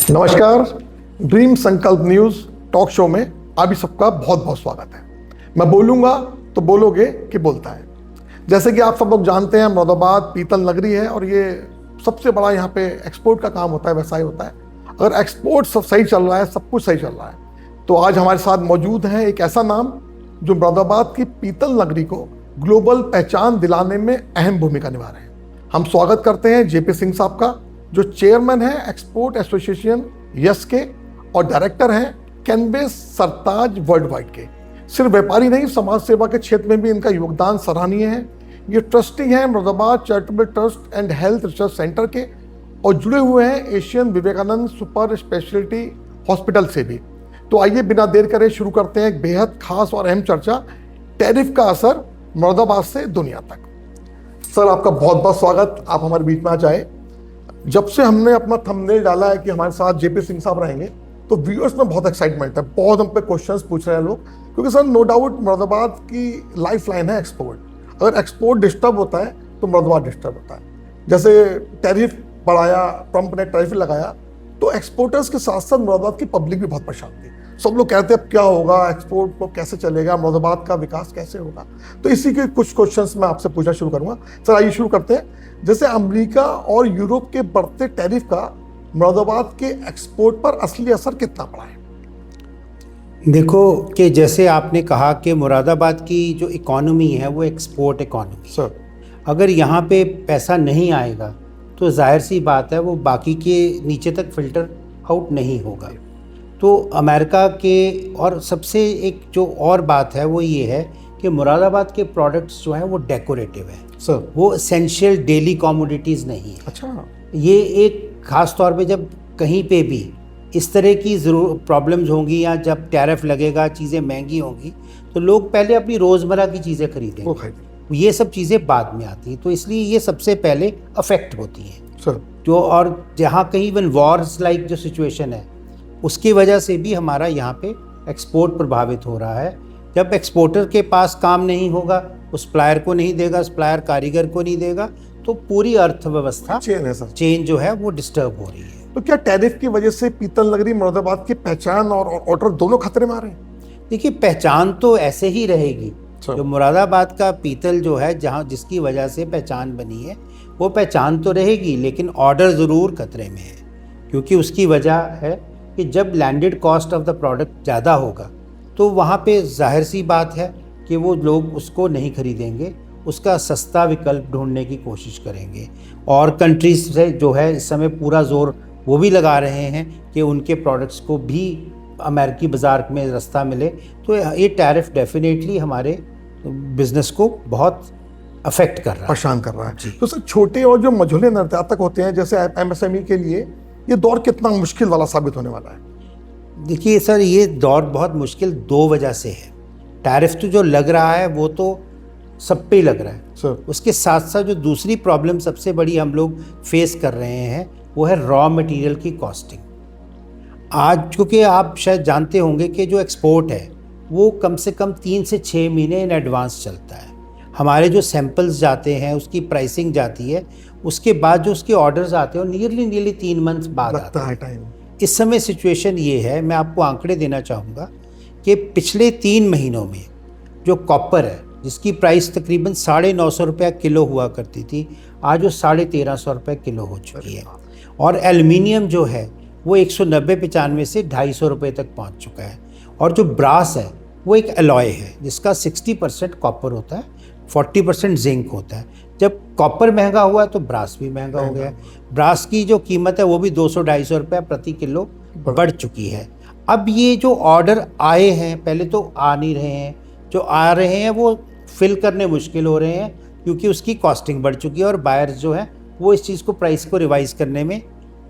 नमस्कार। ड्रीम संकल्प news talk show में आप ही सबका बहुत बहुत स्वागत है। मैं बोलूंगा तो बोलोगे कि बोलता है। जैसे कि आप सब लोग जानते हैं, मुरादाबाद पीतल नगरी है और ये सबसे बड़ा यहाँ पे एक्सपोर्ट का काम होता है, व्यवसाय होता है। अगर एक्सपोर्ट सब सही चल रहा है, सब कुछ सही चल रहा है, तो आज हमारे साथ मौजूद है एक ऐसा नाम जो मुरादाबाद की पीतल नगरी को ग्लोबल पहचान दिलाने में अहम भूमिका निभा रहे हैं। हम स्वागत करते हैं जेपी सिंह साहब का, जो चेयरमैन है एक्सपोर्ट एसोसिएशन यस के और डायरेक्टर हैं कैनवेस सरताज वर्ल्ड वाइड के। सिर्फ व्यापारी नहीं, समाज सेवा के क्षेत्र में भी इनका योगदान सराहनीय है। ये ट्रस्टी हैं Moradabad charitable trust and health research centre के और जुड़े हुए हैं Asian Vivekananda super speciality hospital से भी। तो आइए बिना देर करे शुरू करते हैं एक बेहद खास और अहम चर्चा, टैरिफ का असर मुरादाबाद से दुनिया तक। सर, आपका बहुत बहुत स्वागत, आप हमारे बीच में आ जाए। जब से हमने अपना थंबनेल डाला है कि हमारे साथ जेपी सिंह साहब रहेंगे, तो व्यूअर्स में बहुत एक्साइटमेंट है, बहुत हम पे क्वेश्चंस पूछ रहे हैं लोग, क्योंकि सर नो डाउट मुरादाबाद की लाइफ लाइन है एक्सपोर्ट। अगर एक्सपोर्ट डिस्टर्ब होता है तो मुरादाबाद डिस्टर्ब होता है। जैसे टैरिफ बढ़ाया, ट्रंप ने टैरिफ लगाया, तो एक्सपोर्टर्स के साथ साथ मुरादाबाद की पब्लिक भी बहुत परेशान थी। सब लोग कहते हैं अब क्या होगा, एक्सपोर्ट को कैसे चलेगा, मुरादाबाद का विकास कैसे होगा। तो इसी के कुछ क्वेश्चंस मैं आपसे पूछना शुरू करूंगा। सर आइए शुरू करते हैं। जैसे अमेरिका और यूरोप के बढ़ते टैरिफ का मुरादाबाद के एक्सपोर्ट पर असली असर कितना पड़ा है? देखो कि जैसे आपने कहा कि मुरादाबाद की जो इकॉनमी है वो एक्सपोर्ट इकॉनमी। सर, अगर यहाँ पे पैसा नहीं आएगा तो जाहिर सी बात है वो बाकी के नीचे तक फिल्टर आउट नहीं होगा। तो अमेरिका के और सबसे एक जो और बात है वो ये है कि मुरादाबाद के प्रोडक्ट्स जो हैं वो डेकोरेटिव है सर, वो एसेंशियल डेली कमोडिटीज़ नहीं है। अच्छा, ये एक ख़ास तौर पे जब कहीं पे भी इस तरह की प्रॉब्लम्स होंगी या जब टैरिफ लगेगा, चीज़ें महंगी होंगी, तो लोग पहले अपनी रोज़मर्रा की चीज़ें खरीदेंगे, ये सब चीज़ें बाद में आती हैं। तो इसलिए ये सबसे पहले अफेक्ट होती हैं सर। जो, और जहाँ कहीं इवन वॉर्स लाइक जो सिचुएशन है उसकी वजह से भी हमारा यहाँ पे एक्सपोर्ट प्रभावित हो रहा है। जब एक्सपोर्टर के पास काम नहीं होगा, उस सप्लायर को नहीं देगा, सप्लायर कारीगर को नहीं देगा, तो पूरी अर्थव्यवस्था चेन है सर, चेन जो है वो डिस्टर्ब हो रही है। तो क्या टैरिफ की वजह से पीतल नगरी मुरादाबाद की पहचान और ऑर्डर दोनों खतरे में आ रहे हैं? देखिए, पहचान तो ऐसे ही रहेगी। जो मुरादाबाद का पीतल जो है, जहाँ जिसकी वजह से पहचान बनी है, वो पहचान तो रहेगी, लेकिन ऑर्डर ज़रूर खतरे में है। क्योंकि उसकी वजह है कि जब landed cost of the product ज़्यादा होगा तो वहाँ पे जाहिर सी बात है कि वो लोग उसको नहीं खरीदेंगे, उसका सस्ता विकल्प ढूंढने की कोशिश करेंगे। और कंट्रीज से जो है इस समय पूरा जोर वो भी लगा रहे हैं कि उनके प्रोडक्ट्स को भी अमेरिकी बाज़ार में रास्ता मिले। तो ये टैरिफ डेफिनेटली हमारे बिजनेस को बहुत अफेक्ट कर रहा है, परेशान कर रहा है। तो सर, छोटे और जो मझोले निर्यातक होते हैं जैसे एमएसएमई के लिए ये दौर कितना मुश्किल वाला साबित होने वाला है? देखिए सर, ये दौर बहुत मुश्किल दो वजह से है। टैरिफ तो जो लग रहा है वो तो सब पे ही लग रहा है सर, उसके साथ साथ जो दूसरी प्रॉब्लम सबसे बड़ी हम लोग फेस कर रहे हैं वो है रॉ मटेरियल की कॉस्टिंग। आज क्योंकि आप शायद जानते होंगे कि जो एक्सपोर्ट है वो कम से कम 3 से 6 महीने इन एडवांस चलता है। हमारे जो सैंपल्स जाते हैं उसकी प्राइसिंग जाती है, उसके बाद जो उसके ऑर्डर्स आते हैं नियरली 3 मंथ्स बाद लगता है टाइम। इस समय सिचुएशन ये है, मैं आपको आंकड़े देना चाहूँगा कि पिछले 3 महीनों में जो कॉपर है जिसकी प्राइस तकरीबन 950 रुपये किलो हुआ करती थी, आज वो 1350 रुपये किलो हो चुकी है। और एल्युमिनियम जो है वो 190-95 से 250 रुपये तक पहुंच चुका है। और जो ब्रास है वो एक अलॉय है जिसका 60% कॉपर होता है, 40% जिंक होता है। जब कॉपर महंगा हुआ तो ब्रास भी महंगा हो गया। ब्रास की जो कीमत है वो भी 200-250 रुपये प्रति किलो बढ़ चुकी है। अब ये जो ऑर्डर आए हैं, पहले तो आ नहीं रहे हैं, जो आ रहे हैं वो फिल करने मुश्किल हो रहे हैं क्योंकि उसकी कॉस्टिंग बढ़ चुकी है और बायर्स जो है वो इस चीज़ को प्राइस को रिवाइज़ करने में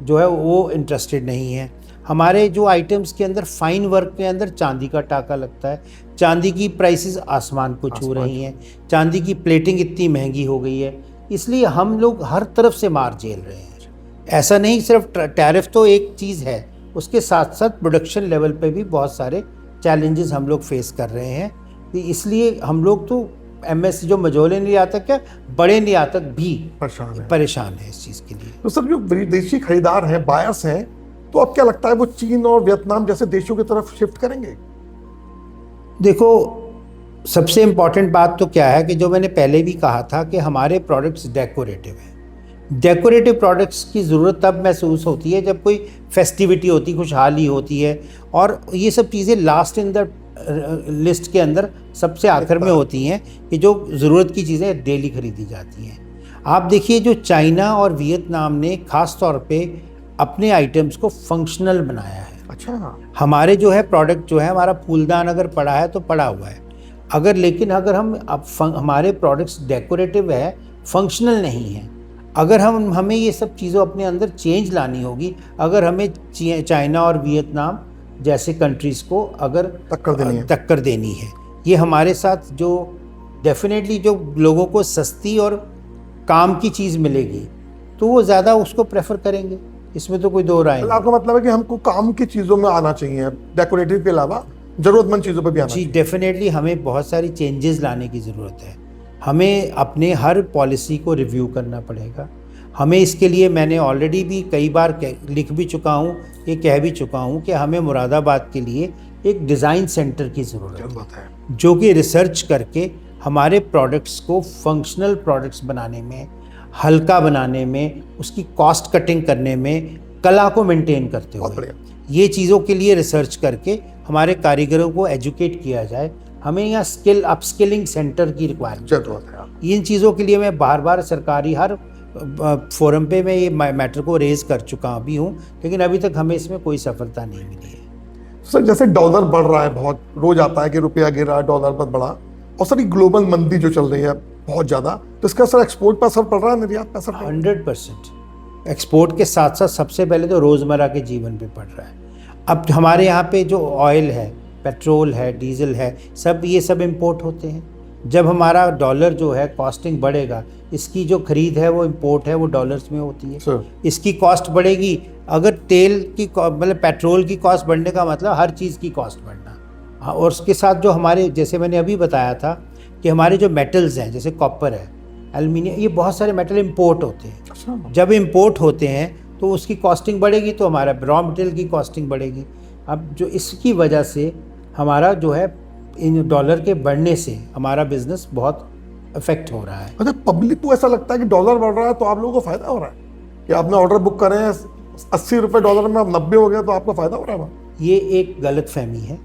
जो है वो इंटरेस्टेड नहीं है। हमारे जो आइटम्स के अंदर फाइन वर्क के अंदर चांदी का टाका लगता है, चांदी की प्राइसेस आसमान को छू रही हैं, चांदी की प्लेटिंग इतनी महंगी हो गई है, इसलिए हम लोग हर तरफ से मार झेल रहे हैं। ऐसा नहीं सिर्फ टैरिफ तो एक चीज़ है, उसके साथ साथ प्रोडक्शन लेवल पे भी बहुत सारे चैलेंजेस हम लोग फेस कर रहे हैं। इसलिए हम लोग तो एमएस जो मझोले निर्यातक है, बड़े निर्यातक भी परेशान है इस चीज़ के लिए। तो सर, जो विदेशी खरीदार हैं, बायर्स हैं, तो अब क्या लगता है वो चीन और वियतनाम जैसे देशों की तरफ शिफ्ट करेंगे? देखो, सबसे इम्पॉर्टेंट बात तो क्या है कि जो मैंने पहले भी कहा था कि हमारे प्रोडक्ट्स डेकोरेटिव हैं। डेकोरेटिव प्रोडक्ट्स की ज़रूरत तब महसूस होती है जब कोई फेस्टिविटी होती, खुशहाली होती है, और ये सब चीज़ें लास्ट इन द लिस्ट के अंदर सबसे आखिर में होती हैं कि जो ज़रूरत की चीज़ें डेली खरीदी जाती हैं। आप देखिए, जो चाइना और वियतनाम ने ख़ास तौर पे अपने आइटम्स को फंक्शनल बनाया है। अच्छा। हमारे जो है प्रोडक्ट जो है, हमारा फूलदान अगर पड़ा है तो पड़ा हुआ है, अगर हम अब हमारे प्रोडक्ट्स डेकोरेटिव है, फंक्शनल नहीं है, अगर हमें ये सब चीज़ों अपने अंदर चेंज लानी होगी, अगर हमें चाइना और वियतनाम जैसे कंट्रीज़ को अगर टक्कर देनी है, ये हमारे साथ जो डेफिनेटली जो लोगों को सस्ती और काम की चीज़ मिलेगी तो वो ज़्यादा उसको प्रेफर करेंगे, इसमें तो कोई दो राय नहीं। आपका मतलब है कि हमको काम की चीज़ों में आना चाहिए, डेकोरेटिव के अलावा ज़रूरतमंद चीज़ों पर भी आना जी, चाहिए। डेफिनेटली हमें बहुत सारी चेंजेस लाने की ज़रूरत है। हमें अपने हर पॉलिसी को रिव्यू करना पड़ेगा। हमें इसके लिए मैंने ऑलरेडी भी कई बार लिख भी चुका हूँ, ये कह भी चुका हूँ कि हमें मुरादाबाद के लिए एक डिज़ाइन सेंटर की ज़रूरत है, जो कि रिसर्च करके हमारे प्रोडक्ट्स को फंक्शनल प्रोडक्ट्स बनाने में, हल्का बनाने में, उसकी कॉस्ट कटिंग करने में, कला को मेंटेन करते हुए, ये चीज़ों के लिए रिसर्च करके हमारे कारीगरों को एजुकेट किया जाए। हमें यहाँ अपस्किलिंग सेंटर की रिक्वायरमेंट है। इन चीज़ों के लिए मैं बार बार सरकारी हर फोरम पे मैं ये मैटर को रेज कर चुका भी हूँ, लेकिन अभी तक हमें इसमें कोई सफलता नहीं मिली है। सर, जैसे डॉलर बढ़ रहा है, बहुत रोज आता है कि रुपया गिर रहा है, डॉलर पर बढ़ा, और सर ये ग्लोबल मंदी जो चल रही है बहुत ज़्यादा, तो इसका सर एक्सपोर्ट पर असर पड़ रहा है, निर्यात पर असर? 100% एक्सपोर्ट के साथ साथ सबसे पहले तो रोज़मर्रा के जीवन पे पड़ रहा है। अब हमारे यहाँ पे जो ऑयल है, पेट्रोल है, डीजल है, ये सब इंपोर्ट होते हैं। जब हमारा डॉलर जो है कॉस्टिंग बढ़ेगा, इसकी जो खरीद है वो इंपोर्ट है, वो डॉलर्स में होती है, इसकी कॉस्ट बढ़ेगी। अगर तेल की मतलब पेट्रोल की कॉस्ट बढ़ने का मतलब हर चीज़ की कॉस्ट बढ़ना। और उसके साथ जो हमारे, जैसे मैंने अभी बताया था कि हमारे जो मेटल्स हैं, जैसे कॉपर है, एल्युमिनियम, ये बहुत सारे मेटल इंपोर्ट होते हैं। जब इंपोर्ट होते हैं तो उसकी कॉस्टिंग बढ़ेगी, तो हमारा रॉ मटेरियल की कॉस्टिंग बढ़ेगी। अब जो इसकी वजह से हमारा जो है इन डॉलर के बढ़ने से हमारा बिजनेस बहुत अफेक्ट हो रहा है। अच्छा, पब्लिक को ऐसा लगता है कि डॉलर बढ़ रहा है तो आप लोगों को फायदा हो रहा है, कि आपने ऑर्डर बुक करे हैं 80 रुपये डॉलर में, अब 90 हो गया तो आपको फायदा हो रहा है? ये एक गलत फहमी है।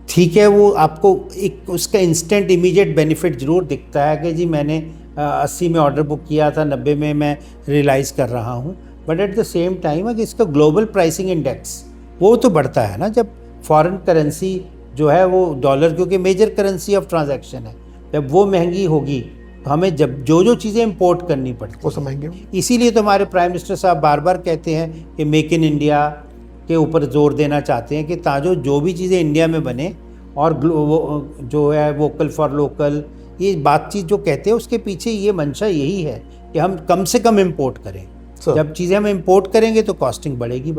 ठीक है, वो आपको एक उसका इंस्टेंट इमीडिएट बेनिफिट जरूर दिखता है कि जी मैंने 80 में ऑर्डर बुक किया था, 90 में मैं रियलाइज़ कर रहा हूँ, but at the same time अगर इसका ग्लोबल प्राइसिंग इंडेक्स वो तो बढ़ता है ना, जब फॉरेन करेंसी जो है वो डॉलर, क्योंकि मेजर करेंसी ऑफ ट्रांजैक्शन है, जब वो महंगी होगी तो हमें जब जो चीज़ें इंपोर्ट करनी पड़ती वो सब महंगी होगी। इसीलिए तो हमारे प्राइम मिनिस्टर साहब बार बार कहते हैं कि मेक इन इंडिया के ऊपर जोर देना चाहते हैं कि ताजो जो भी चीज़ें इंडिया में बने, और जो है वोकल फॉर लोकल, ये बातचीत जो कहते हैं उसके पीछे ये मंशा यही है कि हम कम से कम इंपोर्ट करें। जब चीज़ें हम इंपोर्ट करेंगे तो कॉस्टिंग बढ़ेगी।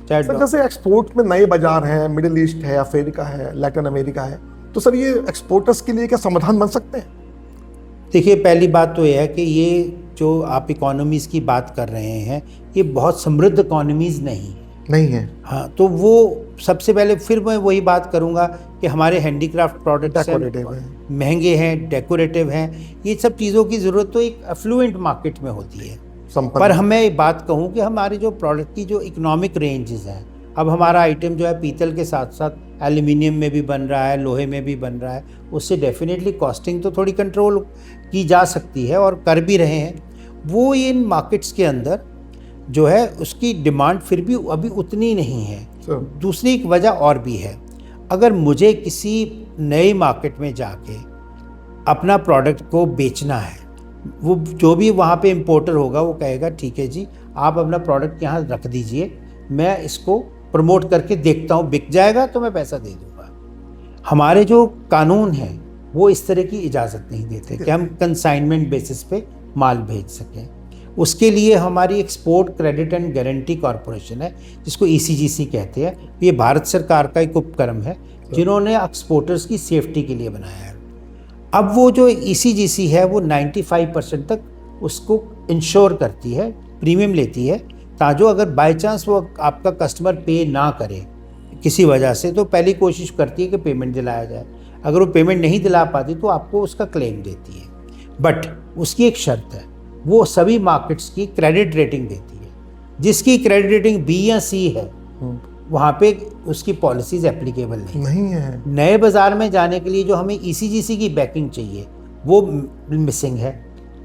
सर, जैसे एक्सपोर्ट में नए बाजार हैं, मिडिल ईस्ट है, अफ्रीका है, लैटिन अमेरिका है, तो सर ये एक्सपोर्टर्स के लिए क्या समाधान बन सकते हैं? देखिए, पहली बात तो ये है कि ये जो आप इकोनॉमीज़ की बात कर रहे हैं, ये बहुत समृद्ध इकोनॉमीज़ नहीं है। हाँ, तो वो सबसे पहले फिर मैं वही बात करूँगा कि हमारे हैंडीक्राफ्ट प्रोडक्ट्स महंगे हैं, डेकोरेटिव हैं, ये सब चीज़ों की ज़रूरत तो एक अफ्लुएंट मार्केट में होती है। पर मैं एक बात कहूँ कि हमारे जो प्रोडक्ट की जो इकोनॉमिक रेंजेस हैं, अब हमारा आइटम जो है पीतल के साथ साथ एल्युमिनियम में भी बन रहा है, लोहे में भी बन रहा है, उससे डेफिनेटली कॉस्टिंग तो थोड़ी कंट्रोल की जा सकती है और कर भी रहे हैं। वो इन मार्केट्स के अंदर जो है उसकी डिमांड फिर भी अभी उतनी नहीं है। दूसरी एक वजह और भी है, अगर मुझे किसी नए मार्केट में जाके अपना प्रोडक्ट को बेचना है, वो जो भी वहाँ पे इंपोर्टर होगा वो कहेगा ठीक है जी, आप अपना प्रोडक्ट यहाँ रख दीजिए, मैं इसको प्रमोट करके देखता हूँ, बिक जाएगा तो मैं पैसा दे दूँगा। हमारे जो कानून हैं वो इस तरह की इजाज़त नहीं देते कि हम कंसाइनमेंट बेसिस पे माल भेज सकें। उसके लिए हमारी export credit and guarantee corporation है, जिसको ECGC कहते हैं। ये भारत सरकार का एक उपक्रम है जिन्होंने एक्सपोर्टर्स की सेफ्टी के लिए बनाया है। अब वो जो ECGC है वो 95% तक उसको इंश्योर करती है, प्रीमियम लेती है ताजो अगर बाय चांस वो आपका कस्टमर पे ना करे किसी वजह से, तो पहली कोशिश करती है कि पेमेंट दिलाया जाए। अगर वो पेमेंट नहीं दिला पाती तो आपको उसका क्लेम देती है, बट उसकी एक शर्त है, वो सभी मार्केट्स की क्रेडिट रेटिंग देती है। जिसकी क्रेडिट रेटिंग बी या सी है वहाँ पे उसकी पॉलिसीज एप्लीकेबल नहीं है। नए बाज़ार में जाने के लिए जो हमें ECGC की बैकिंग चाहिए वो मिसिंग है।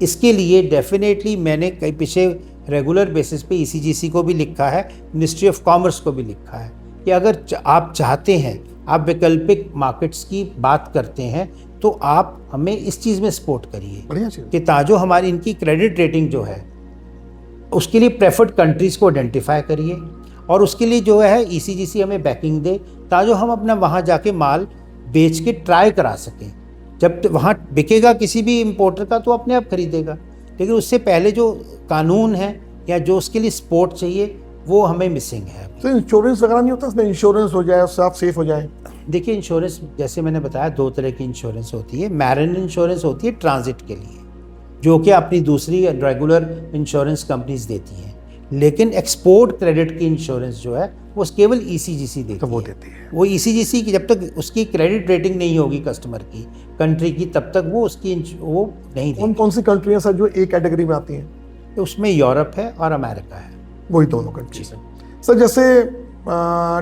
इसके लिए डेफिनेटली मैंने कई पीछे रेगुलर बेसिस पे ECGC को भी लिखा है, मिनिस्ट्री ऑफ कॉमर्स को भी लिखा है कि अगर आप चाहते हैं, आप वैकल्पिक मार्केट्स की बात करते हैं, तो आप हमें इस चीज़ में सपोर्ट करिए बढ़िया चीज़ कि ताजो हमारी इनकी क्रेडिट रेटिंग जो है उसके लिए प्रेफर्ड कंट्रीज़ को आइडेंटिफाई करिए, और उसके लिए जो है ECGC हमें बैकिंग दे, ताजो हम अपना वहाँ जाके माल बेच के ट्राई करा सकें। जब वहाँ बिकेगा किसी भी इम्पोर्टर का तो अपने आप खरीदेगा, लेकिन उससे पहले जो कानून है या जो उसके लिए सपोर्ट चाहिए वो हमें मिसिंग है। तो इंश्योरेंस वगैरह नहीं होता, इसमें इंश्योरेंस हो जाए, उससे आप सेफ हो जाए? देखिए, इंश्योरेंस जैसे मैंने बताया 2 तरह की इंश्योरेंस होती है। मैरिन इंश्योरेंस होती है ट्रांजिट के लिए, जो कि अपनी दूसरी रेगुलर इंश्योरेंस कंपनीज देती हैं, लेकिन एक्सपोर्ट क्रेडिट की इंश्योरेंस जो है वो केवल ECGC देती तो वो है। देती है। वो ECGC की जब तक उसकी क्रेडिट रेटिंग नहीं होगी कस्टमर की, कंट्री की, तब तक वो उसकी वो नहीं देगी। कौन सी कंट्रियां सर जो एक कैटेगरी में आती हैं? तो उसमें यूरोप है और अमेरिका है। वही दोनों कंट्रीज हैं सर। जैसे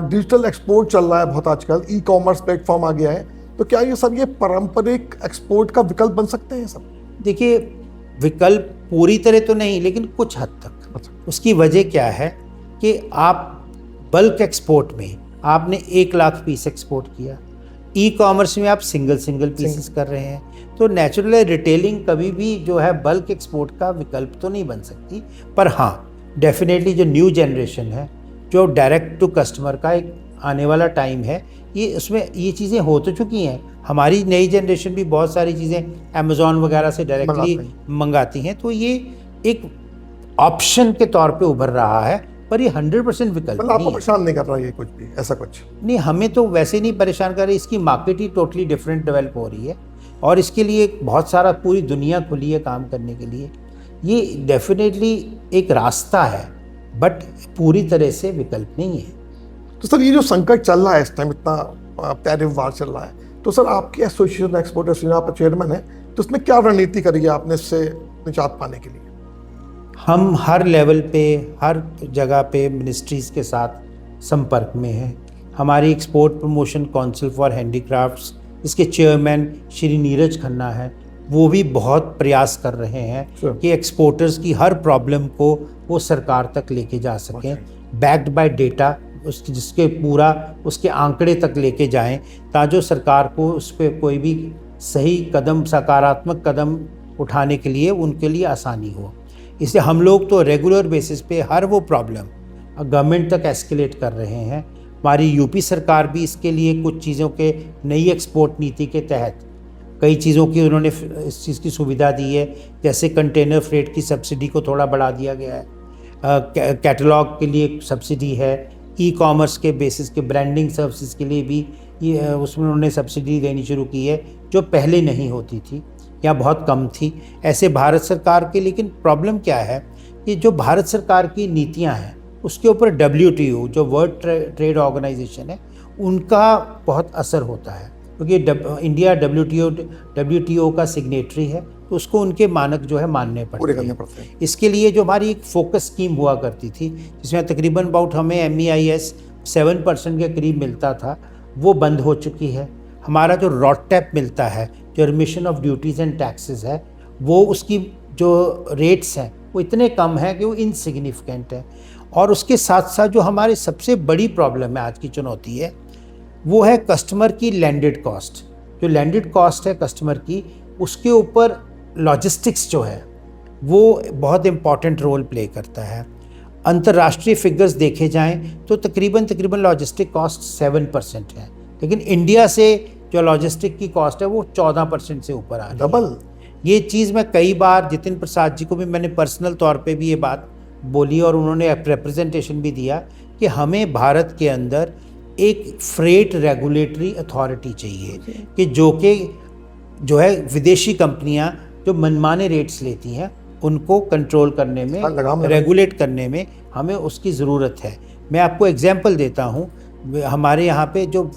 डिजिटल एक्सपोर्ट चल रहा है बहुत आजकल, ई-कॉमर्स प्लेटफॉर्म आ गया है, तो क्या ये सब ये पारंपरिक एक्सपोर्ट का विकल्प बन सकते हैं सब? देखिए, विकल्प पूरी तरह तो नहीं, लेकिन कुछ हद तक। अच्छा। उसकी वजह क्या है कि आप बल्क एक्सपोर्ट में आपने 1 लाख पीस एक्सपोर्ट किया, ई-कॉमर्स में आप सिंगल पीसेस कर रहे हैं, तो नेचुरल रिटेलिंग कभी भी जो है बल्क एक्सपोर्ट का विकल्प तो नहीं बन सकती। पर हाँ, डेफिनेटली जो न्यू जनरेशन है, जो डायरेक्ट टू कस्टमर का एक आने वाला टाइम है, ये उसमें ये चीज़ें हो तो चुकी हैं। हमारी नई जनरेशन भी बहुत सारी चीज़ें अमेज़ॉन वगैरह से डायरेक्टली मंगाती हैं, तो ये एक ऑप्शन के तौर पे उभर रहा है, पर ये 100% विकल्प मतलब आपको नहीं है। परेशान नहीं कर रहा है ये कुछ भी, ऐसा कुछ नहीं, हमें तो वैसे नहीं परेशान कर रही, इसकी मार्केट ही टोटली डिफरेंट डेवलप हो रही है, और इसके लिए बहुत सारा पूरी दुनिया खुली है काम करने के लिए। ये डेफिनेटली एक रास्ता है, बट पूरी तरह से विकल्प नहीं है। तो सर, ये जो संकट चल रहा है इस टाइम, इतना टैरिफ वार चल रहा है, तो सर आपकी एसोसिएशन एक्सपोर्ट एसोसिएशन, आप चेयरमैन है, तो उसमें क्या रणनीति करी है आपने इससे निजात पाने के लिए? हम हर लेवल पे, हर जगह पे मिनिस्ट्रीज़ के साथ संपर्क में हैं। हमारी export promotion council for handicrafts, इसके चेयरमैन श्री नीरज खन्ना हैं, वो भी बहुत प्रयास कर रहे हैं कि एक्सपोर्टर्स की हर प्रॉब्लम को वो सरकार तक लेके जा सकें, बैक्ड बाय डेटा, उसके जिसके पूरा उसके आंकड़े तक लेके जाएं, ताकि सरकार को उस पर कोई भी सही कदम, सकारात्मक कदम उठाने के लिए उनके लिए आसानी हो। इसलिए हम लोग तो रेगुलर बेसिस पे हर वो प्रॉब्लम गवर्नमेंट तक एस्केलेट कर रहे हैं। हमारी यूपी सरकार भी इसके लिए कुछ चीज़ों के नई एक्सपोर्ट नीति के तहत कई चीज़ों की उन्होंने इस चीज़ की सुविधा दी है, जैसे कंटेनर फ्रेट की सब्सिडी को थोड़ा बढ़ा दिया गया है, कैटलॉग के लिए सब्सिडी है, ई-कॉमर्स के बेसिस के ब्रांडिंग सर्विसेज के लिए भी ये उसमें उन्होंने सब्सिडी देनी शुरू की है, जो पहले नहीं होती थी या बहुत कम थी। ऐसे भारत सरकार के, लेकिन प्रॉब्लम क्या है कि जो भारत सरकार की नीतियां हैं उसके ऊपर WTO, जो वर्ल्ड ट्रेड ऑर्गेनाइजेशन है, उनका बहुत असर होता है, क्योंकि इंडिया WTO का सिग्नेटरी है, तो उसको उनके मानक जो है मानने पड़ते हैं। इसके लिए जो हमारी एक फोकस स्कीम हुआ करती थी, जिसमें तकरीबन अबाउट हमें MEIS 7% के करीब मिलता था, वो बंद हो चुकी है। हमारा जो RODTEP मिलता है, जो remission of duties and taxes है, वो उसकी जो रेट्स हैं वो इतने कम हैं कि वो इनसिग्निफिकेंट है। और उसके साथ साथ जो हमारी सबसे बड़ी प्रॉब्लम है, आज की चुनौती है, वो है कस्टमर की लैंडेड कॉस्ट। जो लैंडेड कॉस्ट है कस्टमर की, उसके ऊपर लॉजिस्टिक्स जो है वो बहुत इम्पॉर्टेंट रोल प्ले करता है। अंतर्राष्ट्रीय फिगर्स देखे जाएं तो तकरीबन लॉजिस्टिक कॉस्ट 7% है, लेकिन इंडिया से जो लॉजिस्टिक की कॉस्ट है वो 14% से ऊपर आ रही है। डबल। ये चीज़ मैं कई बार जितिन प्रसाद जी को भी मैंने पर्सनल तौर पे भी ये बात बोली, और उन्होंने रिप्रेजेंटेशन भी दिया कि हमें भारत के अंदर एक फ्रेट रेगुलेटरी अथॉरिटी चाहिए, कि जो है विदेशी कंपनियां जो मनमाने रेट्स लेती हैं उनको कंट्रोल करने में, रेगुलेट करने में हमें उसकी ज़रूरत है। मैं आपको एग्जांपल देता हूँ, हमारे यहाँ पे जो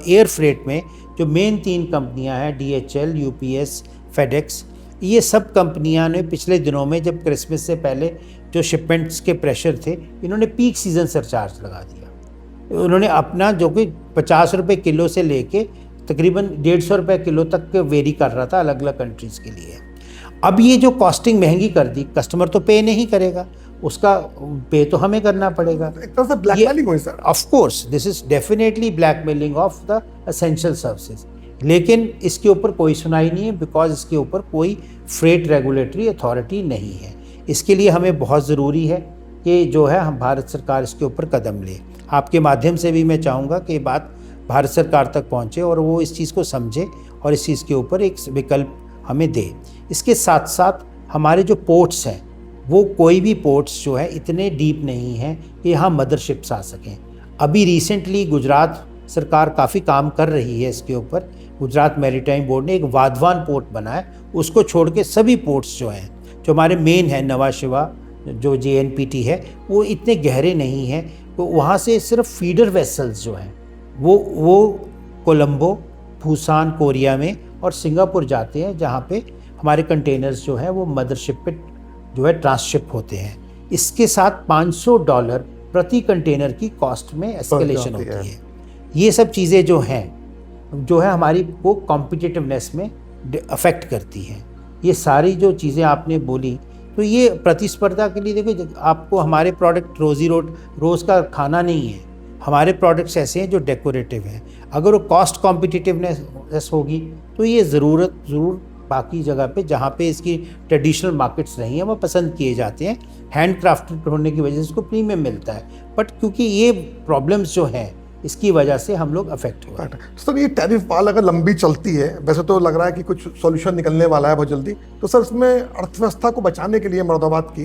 एयर फ्रेट में जो मेन 3 कंपनियाँ हैं, DHL, UPS, FedEx, ये सब कंपनियां ने पिछले दिनों में जब क्रिसमस से पहले जो शिपमेंट्स के प्रेशर थे, इन्होंने पीक सीज़न सरचार्ज लगा दिया। उन्होंने अपना जो कि 50 रुपये किलो से लेके तकरीबन 150 रुपये किलो तक वेरी कर रहा था अलग अलग कंट्रीज़ के लिए। अब ये जो कॉस्टिंग महंगी कर दी, कस्टमर तो पे नहीं करेगा, उसका पे तो हमें करना पड़ेगा। एक तरह से ब्लैकमेलिंग हुई sir. Of course this is definitely blackmailing of the essential services, लेकिन इसके ऊपर कोई सुनाई नहीं है, बिकॉज इसके ऊपर कोई फ्रेट रेगुलेटरी अथॉरिटी नहीं है। इसके लिए हमें बहुत ज़रूरी है कि जो है हम भारत सरकार इसके ऊपर कदम ले। आपके माध्यम से भी मैं चाहूँगा कि ये बात भारत सरकार तक पहुँचे और वो इस चीज़ को समझे और इस चीज़ के ऊपर एक विकल्प हमें दे। इसके साथ साथ हमारे जो पोर्ट्स हैं, वो कोई भी पोर्ट्स जो है इतने डीप नहीं हैं कि यहाँ मदरशिप्स आ सकें। अभी रिसेंटली गुजरात सरकार काफ़ी काम कर रही है इसके ऊपर। गुजरात मैरीटाइम बोर्ड ने एक वाधवान पोर्ट बनाया, उसको छोड़ के सभी पोर्ट्स जो हैं, जो हमारे मेन है नवा शिवा जो JNPT है, वो इतने गहरे नहीं हैं। तो वहाँ से सिर्फ फीडर वेसल्स जो हैं वो कोलंबो, बुसान कोरिया में और सिंगापुर जाते हैं, जहाँ पे हमारे कंटेनर्स जो हैं वो मदरशिप पे जो है ट्रांसशिप होते हैं। इसके साथ $500 प्रति कंटेनर की कॉस्ट में एस्केलेशन होती है। ये सब चीज़ें जो है हमारी को कॉम्पिटिटिवनेस में अफेक्ट करती हैं। ये सारी जो चीज़ें आपने बोली, तो ये प्रतिस्पर्धा के लिए देखो, आपको हमारे प्रोडक्ट रोज़ का खाना नहीं है। हमारे प्रोडक्ट्स ऐसे हैं जो डेकोरेटिव हैं। अगर वो कॉस्ट कॉम्पिटिटिवनेस होगी तो ये ज़रूर बाकी जगह पे जहाँ पे इसकी ट्रेडिशनल मार्केट्स नहीं है वो पसंद किए जाते हैं, हैंड क्राफ्टेड होने की वजह से इसको प्रीमियम मिलता है। बट क्योंकि ये प्रॉब्लम्स जो हैं इसकी वजह से हम लोग अफेक्ट हो रहे हैं। सर ये टैरिफ वाल अगर लंबी चलती है, वैसे तो लग रहा है कि कुछ सॉल्यूशन निकलने वाला है बहुत जल्दी, तो सर इसमें अर्थव्यवस्था को बचाने के लिए मुरादाबाद की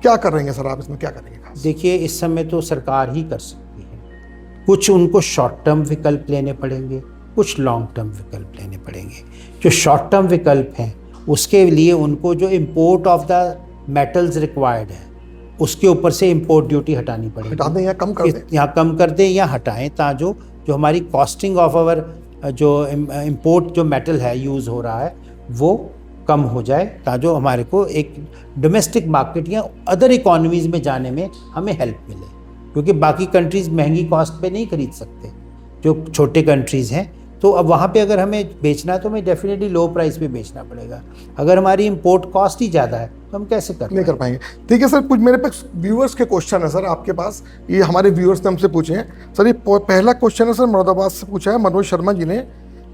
क्या कर रहे हैं सर आप, इसमें क्या करेंगे? देखिए, इस समय तो सरकार ही कर सकती है। कुछ उनको शॉर्ट टर्म विकल्प लेने पड़ेंगे, कुछ लॉन्ग टर्म विकल्प लेने पड़ेंगे। जो शॉर्ट टर्म विकल्प हैं उसके लिए उनको जो import of the metals required है उसके ऊपर से इम्पोर्ट ड्यूटी हटानी पड़ेगी। हटा दें या कम कर दें? यहाँ कम कर दें या हटाएं, ताकि जो हमारी कॉस्टिंग ऑफ आवर जो इम्पोर्ट जो मेटल है यूज़ हो रहा है वो कम हो जाए, ताकि जो हमारे को एक डोमेस्टिक मार्केट या अदर इकोनॉमीज़ में जाने में हमें हेल्प मिले। क्योंकि बाकी कंट्रीज़ महंगी कॉस्ट पे नहीं खरीद सकते, जो छोटे कंट्रीज़ हैं। तो अब वहाँ पे अगर हमें बेचना है तो हमें डेफिनेटली लो प्राइस पे बेचना पड़ेगा। अगर हमारी इंपोर्ट कॉस्ट ही ज़्यादा है तो हम कैसे नहीं कर पाएंगे। ठीक है सर, कुछ मेरे पास व्यूअर्स के क्वेश्चन है सर आपके पास, ये हमारे व्यूअर्स ने हमसे पूछे हैं सर। ये पहला क्वेश्चन है सर, मुरादाबाद से पूछा है मनोज शर्मा जी ने,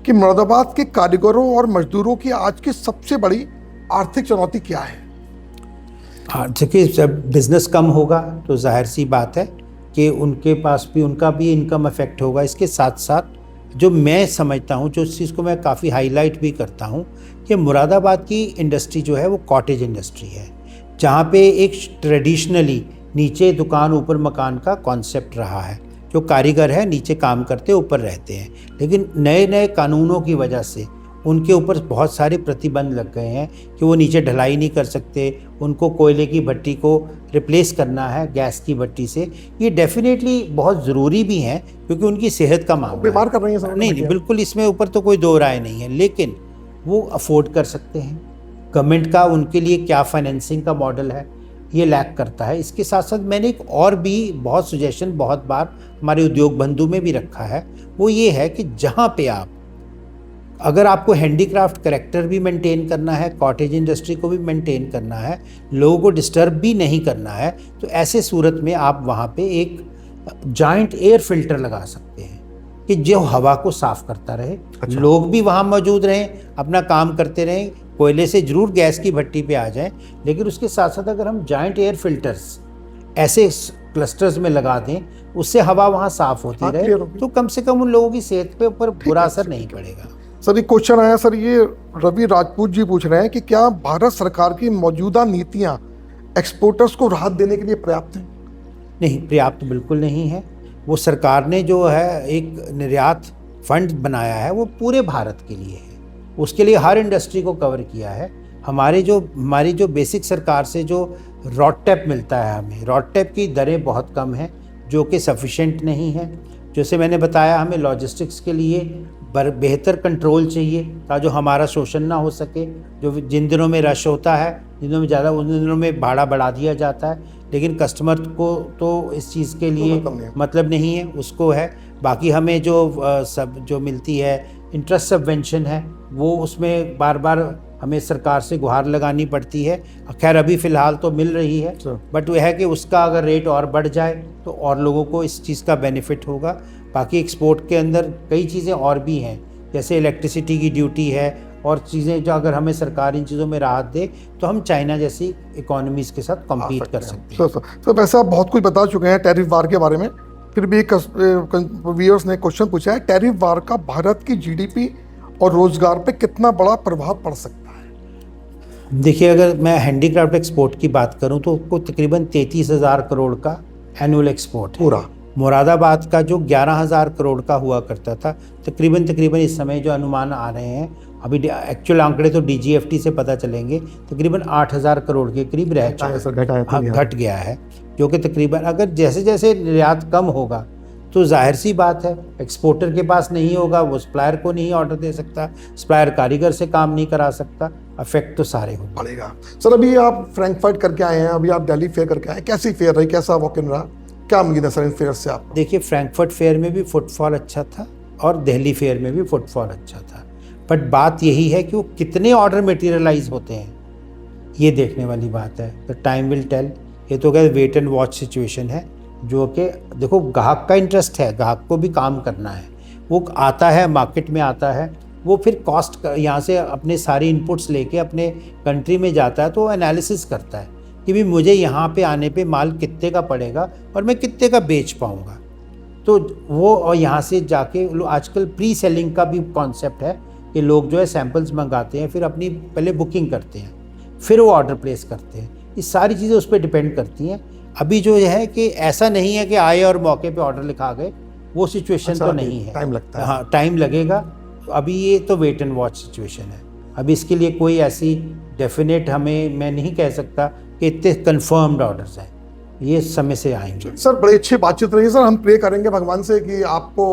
कि मुरादाबाद के कारीगरों और मजदूरों की आज की सबसे बड़ी आर्थिक चुनौती क्या है? देखिए, जब बिज़नेस कम होगा तो जाहिर सी बात है कि उनके पास भी उनका भी इनकम अफेक्ट होगा। इसके साथ साथ जो मैं समझता हूँ, जो इस चीज़ को मैं काफ़ी हाईलाइट भी करता हूँ, कि मुरादाबाद की इंडस्ट्री जो है वो कॉटेज इंडस्ट्री है, जहाँ पे एक ट्रेडिशनली नीचे दुकान ऊपर मकान का कॉन्सेप्ट रहा है। जो कारीगर है नीचे काम करते ऊपर रहते हैं, लेकिन नए नए कानूनों की वजह से उनके ऊपर बहुत सारे प्रतिबंध लग गए हैं कि वो नीचे ढलाई नहीं कर सकते, उनको कोयले की भट्टी को रिप्लेस करना है गैस की भट्टी से। ये डेफिनेटली बहुत ज़रूरी भी हैं क्योंकि उनकी सेहत का मामला बीमार कर रही है सर। नहीं, बिल्कुल इसमें ऊपर तो कोई दो राय नहीं है, लेकिन वो अफोर्ड कर सकते हैं। गवर्नमेंट का उनके लिए क्या फाइनेंसिंग का मॉडल है, ये लैक करता है। इसके साथ साथ मैंने एक और भी बहुत सजेशन बहुत बार हमारे उद्योग बंधु में भी रखा है, वो ये है कि जहाँ पे आप अगर आपको हैंडीक्राफ्ट करेक्टर भी मेंटेन करना है, कॉटेज इंडस्ट्री को भी मेंटेन करना है, लोगों को डिस्टर्ब भी नहीं करना है, तो ऐसे सूरत में आप वहाँ पे एक जॉइंट एयर फिल्टर लगा सकते हैं कि जो हवा को साफ करता रहे। अच्छा। लोग भी वहाँ मौजूद रहें, अपना काम करते रहें, कोयले से ज़रूर गैस की भट्टी पे आ जाएं, लेकिन उसके साथ साथ अगर हम जॉइंट एयर फिल्टर्स ऐसे क्लस्टर्स में लगा दें, उससे हवा वहाँ साफ होती रहे, तो कम से कम उन लोगों की सेहत पे ऊपर बुरा असर नहीं पड़ेगा। सर एक क्वेश्चन आया सर, ये रवि राजपूत जी पूछ रहे हैं कि क्या भारत सरकार की मौजूदा नीतियां एक्सपोर्टर्स को राहत देने के लिए पर्याप्त हैं? नहीं, पर्याप्त बिल्कुल नहीं है। वो सरकार ने जो है एक निर्यात फंड बनाया है वो पूरे भारत के लिए है, उसके लिए हर इंडस्ट्री को कवर किया है। हमारी जो बेसिक सरकार से जो रॉड टैप मिलता है, हमें रॉड टैप की दरें बहुत कम हैं, जो कि सफिशेंट नहीं है। जैसे मैंने बताया, हमें लॉजिस्टिक्स के लिए बेहतर कंट्रोल चाहिए ताकि जो हमारा शोषण ना हो सके। जो जिन दिनों में रश होता है, जिन दिनों में ज़्यादा, उन दिनों में भाड़ा बढ़ा दिया जाता है, लेकिन कस्टमर को तो इस चीज़ के लिए मतलब नहीं है, उसको है। बाकी हमें जो मिलती है इंटरेस्ट सबवेंशन है, वो उसमें बार बार हमें सरकार से गुहार लगानी पड़ती है। खैर अभी फ़िलहाल तो मिल रही है, बट वह है कि उसका अगर रेट और बढ़ जाए तो और लोगों को इस चीज़ का बेनिफिट होगा। बाकी एक्सपोर्ट के अंदर कई चीज़ें और भी हैं, जैसे इलेक्ट्रिसिटी की ड्यूटी है और चीज़ें, जो अगर हमें सरकार इन चीज़ों में राहत दे तो हम चाइना जैसी इकोनॉमीज़ के साथ कम्पीट कर सकते हैं। सर वैसे आप बहुत कुछ बता चुके हैं टैरिफ वार के बारे में, फिर भी व्यूअर्स ने क्वेश्चन पूछा है, टैरिफ वार का भारत की जीडीपी और रोजगार पे कितना बड़ा प्रभाव पड़ सकता है? देखिए, अगर मैं हैंडीक्राफ्ट एक्सपोर्ट की बात करूं तो उसको तकरीबन 33,000 करोड़ का एनुअल एक्सपोर्ट है। पूरा मुरादाबाद का जो 11,000 करोड़ का हुआ करता था, तकरीबन इस समय जो अनुमान आ रहे हैं, अभी एक्चुअल आंकड़े तो डीजीएफटी से पता चलेंगे, तकरीबन 8,000 करोड़ के करीब रह घट गया है। जो कि तकरीबन अगर जैसे जैसे निर्यात कम होगा तो जाहिर सी बात है एक्सपोर्टर के पास नहीं होगा, वो सप्लायर को नहीं ऑर्डर दे सकता, सप्लायर कारीगर से काम नहीं करा सकता, अफेक्ट तो सारे हो पड़ेगा। सर अभी आप फ्रैंकफर्ट करके आए हैं, अभी आप दिल्ली फेयर करके आए हैं, कैसी फेयर रही, कैसा वॉक इन रहा, क्या उम्मीद है सर इन फेयर से आप? देखिए, फ्रैंकफर्ट फेयर में भी फुटफॉल अच्छा था और दिल्ली फेयर में भी फुटफॉल अच्छा था, बट बात यही है कि वो कितने ऑर्डर मटेरियलाइज होते हैं, ये देखने वाली बात है। तो टाइम विल टेल। ये तो क्या वेट एंड वॉच सिचुएशन है, जो कि देखो ग्राहक का इंटरेस्ट है, ग्राहक को भी काम करना है, वो आता है मार्केट में आता है, वो फिर कॉस्ट यहाँ से अपने सारी इनपुट्स लेके अपने कंट्री में जाता है, तो एनालिसिस करता है कि भी मुझे यहाँ पे आने पे माल कितने का पड़ेगा और मैं कितने का बेच पाऊँगा। तो वो और यहाँ से जाके आजकल प्री सेलिंग का भी कॉन्सेप्ट है कि लोग जो है सैम्पल्स मंगाते हैं, फिर अपनी पहले बुकिंग करते हैं, फिर वो ऑर्डर प्लेस करते हैं। ये सारी चीज़ें उस पर डिपेंड करती हैं। अभी जो है कि ऐसा नहीं है कि आए और मौके पे ऑर्डर लिखा गए, वो सिचुएशन तो नहीं है, टाइम लगता है। हाँ, टाइम लगेगा। अभी ये तो वेट एंड वॉच सिचुएशन है। अभी इसके लिए कोई ऐसी डेफिनेट मैं नहीं कह सकता कि इतने कंफर्म्ड ऑर्डर्स हैं, ये समय से आएंगे। सर बड़ी अच्छी बातचीत रही सर, हम प्रे करेंगे भगवान से कि आपको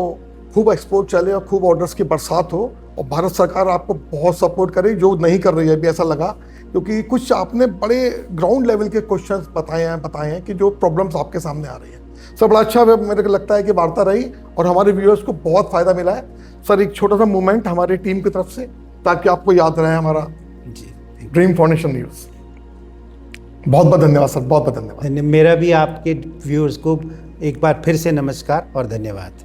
खूब एक्सपोर्ट चले और खूब ऑर्डर्स की बरसात हो और भारत सरकार आपको बहुत सपोर्ट करे, जो नहीं कर रही है अभी ऐसा लगा, क्योंकि कुछ आपने बड़े ग्राउंड लेवल के क्वेश्चंस बताए हैं कि जो प्रॉब्लम्स आपके सामने आ रही है। सर बड़ा अच्छा मेरे को लगता है कि वार्ता रही और हमारे व्यूअर्स को बहुत फायदा मिला है। सर एक छोटा सा मूवमेंट हमारी टीम की तरफ से, ताकि आपको याद रहे हमारा ड्रीम फाउंडेशन न्यूज़। बहुत बहुत धन्यवाद सर, बहुत बहुत धन्यवाद। मेरा भी आपके व्यूअर्स को एक बार फिर से नमस्कार और धन्यवाद।